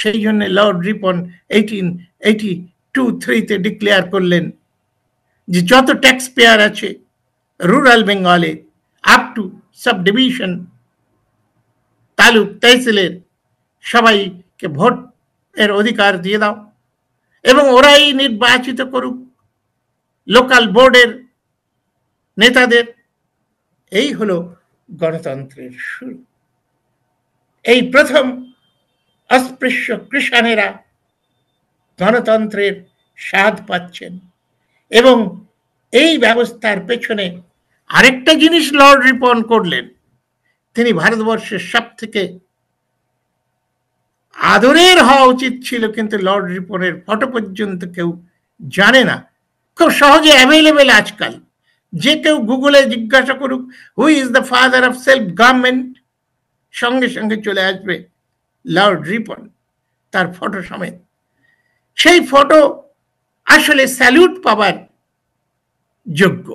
সেই জন্য Lord Ripon 1882-3 declare করলেন যে যত ট্যাক্স পেয়ার আছে রুরাল বেঙ্গলে আপ টু সাব ডিভিশন তালুক তহসিলের সবাইকে ভোট এর অধিকার দিয়ে দাও এবং ওরাই নির্বাচিত করুক লোকাল বোর্ডের নেতাদের। এই হলো গণতন্ত্রের শুরু। এই প্রথম অস্পৃশ্য কৃষাণেরা গণতন্ত্রের স্বাদ পাচ্ছেন। এবং এই ব্যবস্থার পেছনে আরেকটা জিনিস লর্ড রিপন করলেন, তিনি ভারতবর্ষের সব থেকে আদরের হওয়া উচিত ছিল, কিন্তু লর্ড রিপনের ফটো পর্যন্ত কেউ জানে না, খুব সহজে অ্যাভেলেবেল আজকাল। যে কেউ গুগলে জিজ্ঞাসা করুক who is the father of self government, সঙ্গে সঙ্গে চলে আসবে লর্ড রিপন, তার ফটো সমেত। সেই ফটো আসলে স্যালুট পাবার যোগ্য।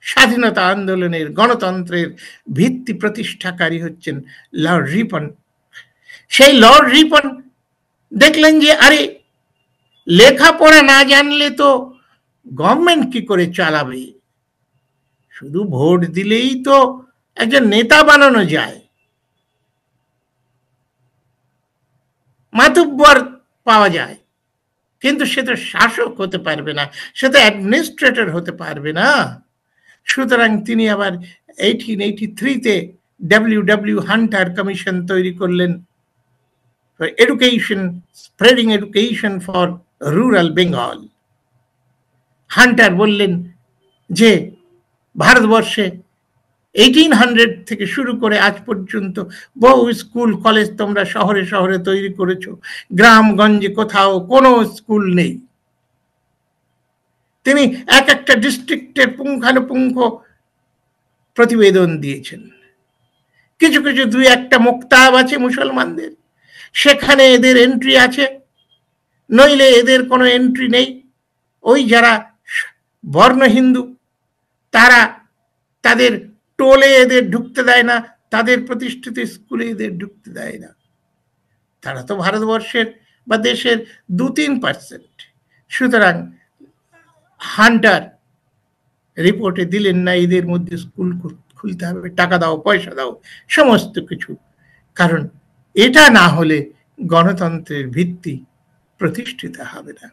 স্বাধীনতা আন্দোলনের গণতন্ত্রের ভিত্তি প্রতিষ্ঠাকারী হচ্ছেন লর্ড রিপন। সেই লর্ড রিপন দেখলেন যে আরে লেখাপড়া না জানলে তো গভর্নমেন্ট কি করে চালাবে, শুধু ভোট দিলেই তো একজন নেতা বানানো যায়, মাতব্বর পাওয়া যায়, কিন্তু সে তো শাসক হতে পারবে না, সে তো অ্যাডমিনিস্ট্রেটর হতে পারবে না। সুতরাং তিনি আবার 1883-তে ডব্লিউ হান্টার কমিশন তৈরি করলেন, education, spreading education for rural Bengal. Hunter বললেন যে ভারতবর্ষে 1800 থেকে শুরু করে আজ পর্যন্ত বহু স্কুল কলেজ তোমরা শহরে শহরে তৈরি করেছো, গ্রামগঞ্জে কোথাও কোনো স্কুল নেই। তিনি এক একটা ডিস্ট্রিক্টের পুঙ্খানুপুঙ্খ প্রতিবেদন দিয়েছেন। কিছু কিছু দুই একটা মুক্তাব আছে মুসলমানদের, সেখানে এদের এন্ট্রি আছে, নইলে এদের কোনো এন্ট্রি নেই। ওই যারা বর্ণ হিন্দু তারা তাদের টোলে এদের ঢুকতে দেয় না, তাদের প্রতিষ্ঠিত স্কুলে এদের ঢুকতে দেয় না। তারা তো ভারতবর্ষের বা দেশের 2-3%। সুতরাং হান্টার রিপোর্টে দিলেন না এদের মধ্যে স্কুল খুলতে হবে, টাকা দাও, পয়সা দাও, সমস্ত কিছু। কারণ এটা না হলে গণতন্ত্রের ভিত্তি প্রতিষ্ঠিত হবে না।